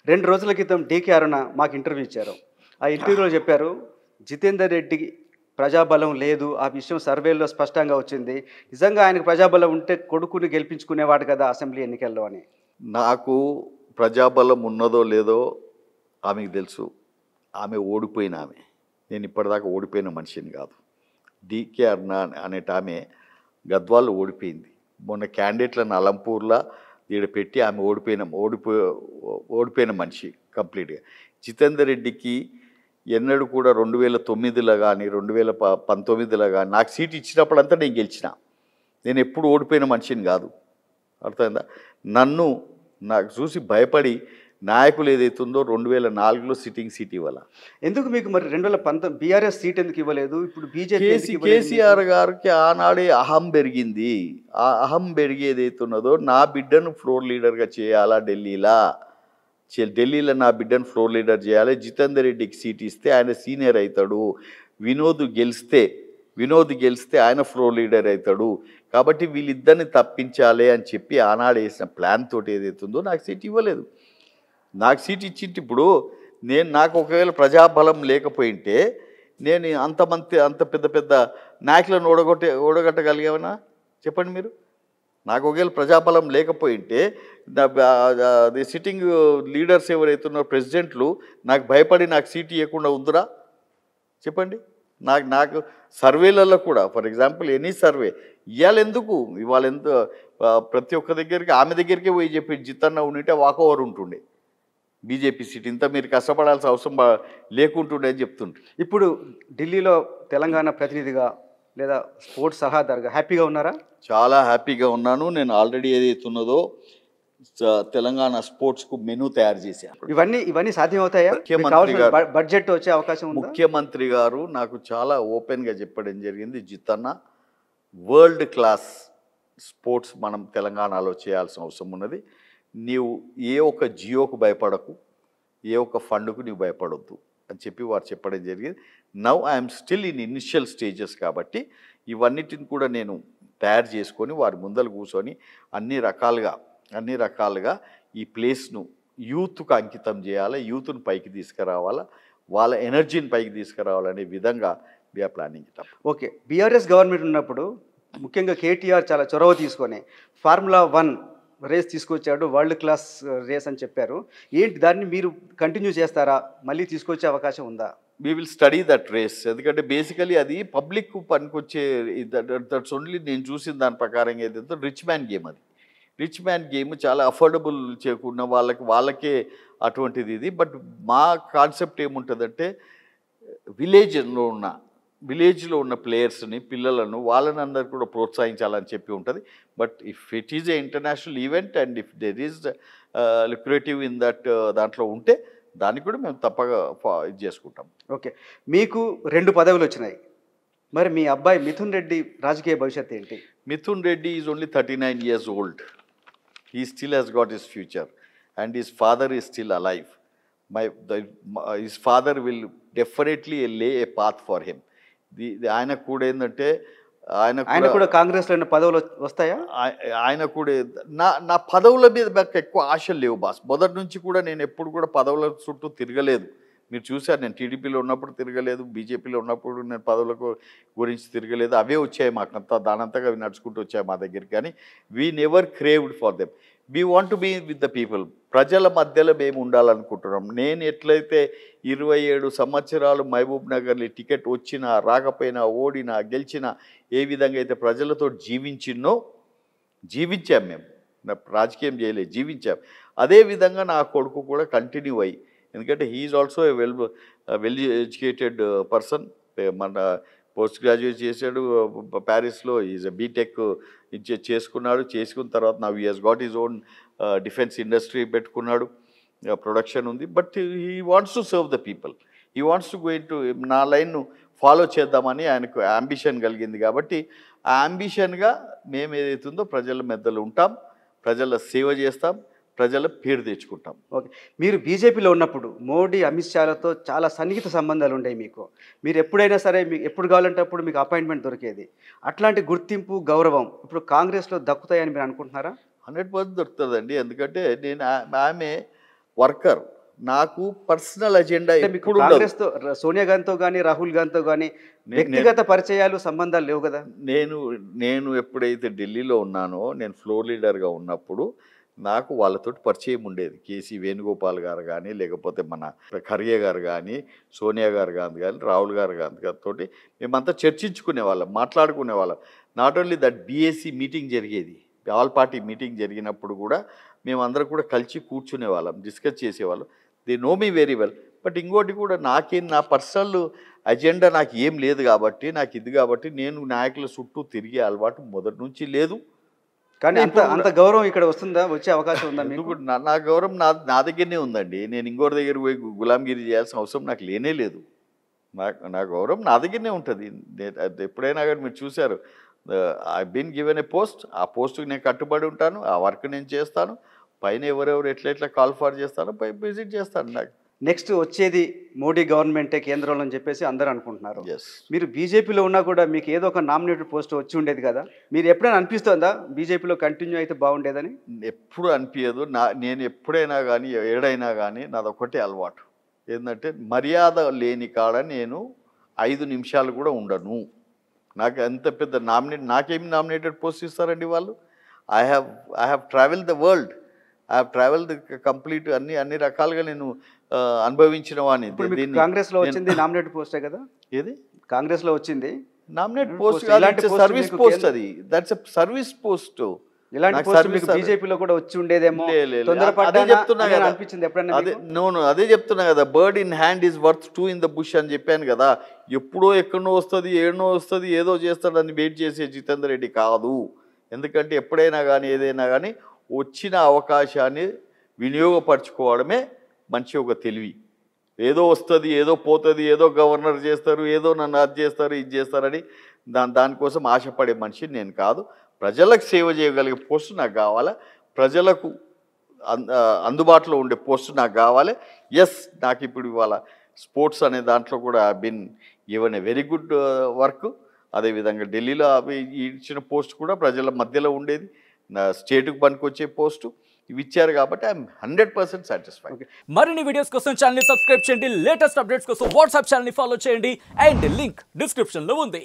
2 రోజుల క్రితం డీకే అరుణ మాకు ఇంటర్వ్యూ ఇచ్చారు. ఆ ఇంటర్వ్యూలో చెప్పారు, జితేందర్ రెడ్డికి ప్రజాబలం లేదు. ఆ విషయం సర్వేల్లో స్పష్టంగా వచ్చింది. నిజంగా ఆయనకు ప్రజాబలం ఉంటే కొడుకుని గెలిపించుకునేవాడు కదా అసెంబ్లీ ఎన్నికల్లో అని. నాకు ప్రజాబలం ఉన్నదో లేదో ఆమెకు తెలుసు. ఆమె ఓడిపోయిన ఆమె. నేను ఇప్పటిదాకా ఓడిపోయిన మనిషిని కాదు. డీకే అరుణ అనేట ఆమె గద్వాల్లో ఓడిపోయింది. మొన్న క్యాండిడేట్లను అలంపూర్లో ఈడ పెట్టి ఆమె ఓడిపోయిన మనిషి కంప్లీట్గా. జితేందర్ రెడ్డికి ఎన్నడూ కూడా 2009లో కానీ 2019లో కానీ నాకు సీట్ ఇచ్చినప్పుడంతా నేను గెలిచిన. నేను ఎప్పుడు ఓడిపోయిన మనిషిని కాదు. అర్థమైందా? నాకు చూసి భయపడి నాయకులు ఏదైతుందో 2004లో సిట్టింగ్ సీట్ ఇవ్వాల. ఎందుకు మీకు మరి 2019 బీఆర్ఎస్ సీట్ ఎందుకు ఇవ్వలేదు? ఇప్పుడు బీజేపీ కేసీఆర్ గారికి ఆనాడే అహం పెరిగింది. ఆ అహం పెరిగి ఏదైతున్నదో నా బిడ్డను ఫ్లోర్ లీడర్గా చేయాలా ఢిల్లీలో నా బిడ్డను ఫ్లోర్ లీడర్ చేయాలి. జితేందర్ రెడ్డికి సీట్ ఇస్తే ఆయన సీనియర్ అవుతాడు. వినోద్ గెలిస్తే ఆయన ఫ్లోర్ లీడర్ అవుతాడు. కాబట్టి వీళ్ళిద్దరిని తప్పించాలి అని చెప్పి ఆనాడు వేసిన ప్లాన్ తోటి ఏదైతుందో నాకు సీట్ ఇవ్వలేదు. నాకు సీట్ ఇచ్చింటి ఇప్పుడు నాకు ఒకవేళ ప్రజాబలం లేకపోయింటే నేను అంత పెద్ద నాయకులను ఓడగట్టగలిగామన్నా చెప్పండి మీరు. నాకు ఒకవేళ ప్రజాబలం లేకపోయింటే సిట్టింగ్ లీడర్స్ ఎవరైతున్నారో ప్రెసిడెంట్లు నాకు భయపడి నాకు సీట్ ఇవ్వకుండా ఉందిరా చెప్పండి. నాకు సర్వేలలో కూడా ఫర్ ఎగ్జాంపుల్ ఎనీ సర్వే ఇవాళ ప్రతి ఒక్క దగ్గరికి ఆమె దగ్గరికే పోయి చెప్పి జితన్న ఉంటే వాకోవర్ ఉంటుండే బీజేపీ సీట్ ఇంత మీరు కష్టపడాల్సిన అవసరం లేకుంటుండే అని చెప్తుంటే. ఇప్పుడు ఢిల్లీలో తెలంగాణ ప్రతినిధిగా లేదా స్పోర్ట్స్ సలహాదారుగా హ్యాపీగా ఉన్నారా? చాలా హ్యాపీగా ఉన్నాను. నేను ఆల్రెడీ ఏదైతున్నదో తెలంగాణ స్పోర్ట్స్కు మెనూ తయారు చేశాను. ఇవన్నీ సాధ్యమవుతాయా? బడ్జెట్ వచ్చే అవకాశం ఉందా? ముఖ్యమంత్రి గారు నాకు చాలా ఓపెన్గా చెప్పడం జరిగింది, జితన్న వరల్డ్ క్లాస్ స్పోర్ట్స్ మనం తెలంగాణలో చేయాల్సిన అవసరం ఉన్నది. నీవు ఏ ఒక్క జియోకు భయపడకు, ఏ ఒక్క ఫండ్కు నీవు భయపడొద్దు అని చెప్పి వారు చెప్పడం జరిగింది. Now I'm still in initial stages కాబట్టి ఇవన్నిటిని కూడా నేను తయారు చేసుకొని వారి ముందలు కూర్చొని అన్ని రకాలుగా ఈ ప్లేస్ను యూత్కు అంకితం చేయాలి, యూత్ను పైకి తీసుకురావాలా, వాళ్ళ ఎనర్జీని పైకి తీసుకురావాలనే విధంగా we're planning it up. Okay, BRS government ఉన్నప్పుడు ముఖ్యంగా కేటీఆర్ చాలా చొరవ తీసుకొని ఫార్ములా 1 రేస్ తీసుకొచ్చాడు, వరల్డ్ క్లాస్ రేస్ అని చెప్పారు. ఏంటి దాన్ని మీరు కంటిన్యూ చేస్తారా? మళ్ళీ తీసుకొచ్చే అవకాశం ఉందా? We will study that race. ఎందుకంటే బేసికలీ అది పబ్లిక్ పనికొచ్చే దట్స్ ఓన్లీ. నేను చూసిన దాని ప్రకారం ఏదైతే రిచ్ మ్యాన్ గేమ్, అది రిచ్ మ్యాన్ గేమ్ చాలా అఫోర్డబుల్ చేయకుండా వాళ్ళకే అటువంటిది ఇది. బట్ మా కాన్సెప్ట్ ఏముంటుందంటే విలేజ్లో ఉన్న ప్లేయర్స్ని, పిల్లలను, వాళ్ళని అందరు కూడా ప్రోత్సహించాలని చెప్పి ఉంటుంది. But if it is a international event and if there is lucrative in దాంట్లో ఉంటే దాన్ని కూడా మేము తప్పగా ఇది చేసుకుంటాం. ఓకే, మీకు 2 పదవులు వచ్చినాయి. మరి మీ అబ్బాయి మిథున్ రెడ్డి రాజకీయ భవిష్యత్తు ఏంటి? Mithun Reddy is only 39 years old. He still has got his future and his father is still alive. His father will definitely lay a path for him. ఆయన కూడా ఏంటంటే ఆయన కూడా కాంగ్రెస్లో ఉన్న పదవులు వస్తాయా? ఆయన కూడా నా పదవుల మీద నాకు ఎక్కువ ఆశలు లేవు బాస్. మొదటి నుంచి కూడా నేను ఎప్పుడు కూడా పదవుల చుట్టూ తిరగలేదు. మీరు చూసారు, నేను టీడీపీలో ఉన్నప్పుడు తిరగలేదు, బీజేపీలో ఉన్నప్పుడు నేను పదవుల గురించి తిరగలేదు. అవే వచ్చాయి మాకంతా, దానంతగా అవి నడుచుకుంటూ వచ్చాయి మా దగ్గరికి. కానీ we never craved for them. We want to be with the people. ప్రజల మధ్యలో మేము ఉండాలనుకుంటున్నాం. నేను ఎట్లయితే 27 సంవత్సరాలు మహబూబ్ నగర్లో టికెట్ వచ్చినా రాకపోయినా, ఓడినా గెలిచినా, ఏ విధంగా అయితే ప్రజలతో జీవించాం మేము. రాజకీయం చేయలేదు, జీవించాం. అదేవిధంగా నా కొడుకు కూడా కంటిన్యూ అయ్యి, ఎందుకంటే he's also a well educated person. మన పోస్ట్ గ్రాడ్యుయేట్ చేశాడు ప్యారిస్లో. ఈజ్ బీటెక్ చేసుకున్నాడు. చేసుకున్న తర్వాత నా he has got his own defence industry పెట్టుకున్నాడు, ప్రొడక్షన్ ఉంది. But he wants to serve the people. He wants to go into నా లైన్ను ఫాలో చేద్దామని ఆయనకు అంబిషన్ కలిగింది. కాబట్టి ఆ అంబిషన్గా మేము ఏదైతుందో ప్రజల మధ్యలో ఉంటాం, ప్రజల సేవ చేస్తాం, ప్రజల పేరు తెచ్చుకుంటాం. ఓకే, మీరు బీజేపీలో ఉన్నప్పుడు మోడీ, అమిత్ షాలతో చాలా సన్నిహిత సంబంధాలు ఉండేవి మీకు. మీరు ఎప్పుడైనా సరే మీకు ఎప్పుడు కావాలంటే అప్పుడు మీకు అపాయింట్మెంట్ దొరికేది. అట్లాంటి గుర్తింపు, గౌరవం ఇప్పుడు కాంగ్రెస్లో దక్కుతాయని మీరు అనుకుంటున్నారా? 100% దొరుకుతుందండి. ఎందుకంటే ఆమె వర్కర్, నాకు పర్సనల్ ఎజెండా అంటే మీకు ఎప్పుడు ఉండదు. కాంగ్రెస్తో సోనియా గాంధీతో కానీ రాహుల్ గాంధీతో కానీ వ్యక్తిగత పరిచయాలు సంబంధాలు లేవు కదా? నేను ఎప్పుడైతే ఢిల్లీలో ఉన్నానో, నేను ఫ్లోర్ లీడర్గా ఉన్నప్పుడు నాకు వాళ్ళతోటి పరిచయం ఉండేది. కేసీ వేణుగోపాల్ గారు కానీ, లేకపోతే మన ఖర్గే గారు కానీ, సోనియా గారు గాంధీ కానీ, రాహుల్ గాంధీ గారితో మేమంతా చర్చించుకునే వాళ్ళం, మాట్లాడుకునే వాళ్ళం. Not only that, BAC meeting జరిగేది, ఆల్ పార్టీ మీటింగ్ జరిగినప్పుడు కూడా మేమందరం కూడా కలిసి కూర్చునే వాళ్ళం, డిస్కస్ చేసేవాళ్ళం. They know me very well. But ఇంకోటి కూడా నా పర్సనల్ అజెండా నాకు ఏం లేదు కాబట్టి, నాకు ఇది కాబట్టి నేను నాయకుల చుట్టూ తిరిగే అలవాటు మొదటి నుంచి లేదు. కానీ అంత గౌరవం ఇక్కడ వస్తుందా? వచ్చే అవకాశం ఉందా మీకు? నా గౌరవం నా దగ్గరనే ఉందండి. నేను ఇంకోటి దగ్గర పోయి గులాంగిరి చేయాల్సిన అవసరం నాకు లేనే లేదు. నా గౌరవం నా దగ్గరనే ఉంటుంది. ఎప్పుడైనా కానీ మీరు చూశారు, I been given a post, ఆ పోస్ట్కి నేను కట్టుబడి ఉంటాను, ఆ వర్క్ నేను చేస్తాను. పైన ఎవరెవరు ఎట్లా కాల్ ఫార్ చేస్తానో పై విజిట్ చేస్తాను. నాకు నెక్స్ట్ వచ్చేది మోడీ గవర్నమెంటే కేంద్రంలో అని చెప్పేసి అందరూ అనుకుంటున్నారు. Yes. మీరు బీజేపీలో ఉన్నా కూడా మీకు ఏదో ఒక నామినేటెడ్ పోస్ట్ వచ్చి ఉండేది కదా? మీరు ఎప్పుడైనా అనిపిస్తుందా బీజేపీలో కంటిన్యూ అయితే బాగుండేదని? ఎప్పుడు అనిపించదు. నేను ఎప్పుడైనా కానీ ఏడైనా కానీ నాది ఒకటే అలవాటు ఏంటంటే, మర్యాద లేని కాడ నేను 5 నిమిషాలు కూడా ఉండను. నాకు ఎంత పెద్ద నాకేమి నామినేటెడ్ పోస్ట్ ఇస్తారండి వాళ్ళు? I have travel the world, I have travel the complete అన్ని రకాలుగా నేను అనుభవించిన వాడిని. కాంగ్రెస్ లో వచ్చింది నామినేటెడ్ పోస్టే కదా? ఏది కాంగ్రెస్ లో వచ్చింది నామినేట్ పోస్ట్ కాదు, సర్వీస్ పోస్ట్. అది దట్స్ ఎ సర్వీస్ పోస్ట్. ఇలాంటి పోస్ట్ మీకు బీజేపీలో కూడా వచ్చి ఉండేదేమో, అనిపించింది ఎప్పుడైనా? అదే చెప్తున్నా కదా, bird in hand is worth 2 in the bush అని చెప్పాను కదా. ఎప్పుడో ఎక్కడో వస్తుంది, ఏడనో వస్తుంది, ఏదో చేస్తాడు అని వెయిట్ చేసే జితేందర్ రెడ్డి కాదు. ఎందుకంటే ఎప్పుడైనా కానీ ఏదైనా కానీ వచ్చిన అవకాశాన్ని వినియోగపరచుకోవడమే మంచి ఒక తెలివి. ఏదో వస్తుంది, ఏదో పోతుంది, ఏదో గవర్నర్ చేస్తారు, ఏదో నన్ను అది చేస్తారు, ఇది చేస్తారని దానికోసం ఆశపడే మనిషి నేను కాదు. ప్రజలకు సేవ చేయగలిగే పోస్టు నాకు కావాలి, ప్రజలకు అందుబాటులో ఉండే పోస్టు నాకు కావాలి. ఎస్, నాకు ఇప్పుడు ఇవాళ స్పోర్ట్స్ అనే దాంట్లో కూడా been given a very good work. అదేవిధంగా ఢిల్లీలో ఇచ్చిన పోస్ట్ కూడా ప్రజల మధ్యలో ఉండేది, నా స్టేట్కి పనికొచ్చే పోస్టు ఇవి ఇచ్చారు కాబట్టి ఐఎమ్ 100% సాటిస్ఫైడ్. మరిన్ని వీడియోస్ కోసం ఛానల్ ని సబ్స్క్రైబ్ చేయండి, లేటెస్ట్ అప్డేట్స్ కోసం వాట్సాప్ ఛానల్ ని ఫాలో చేయండి, అండ్ లింక్ డిస్క్రిప్షన్ లో ఉంది.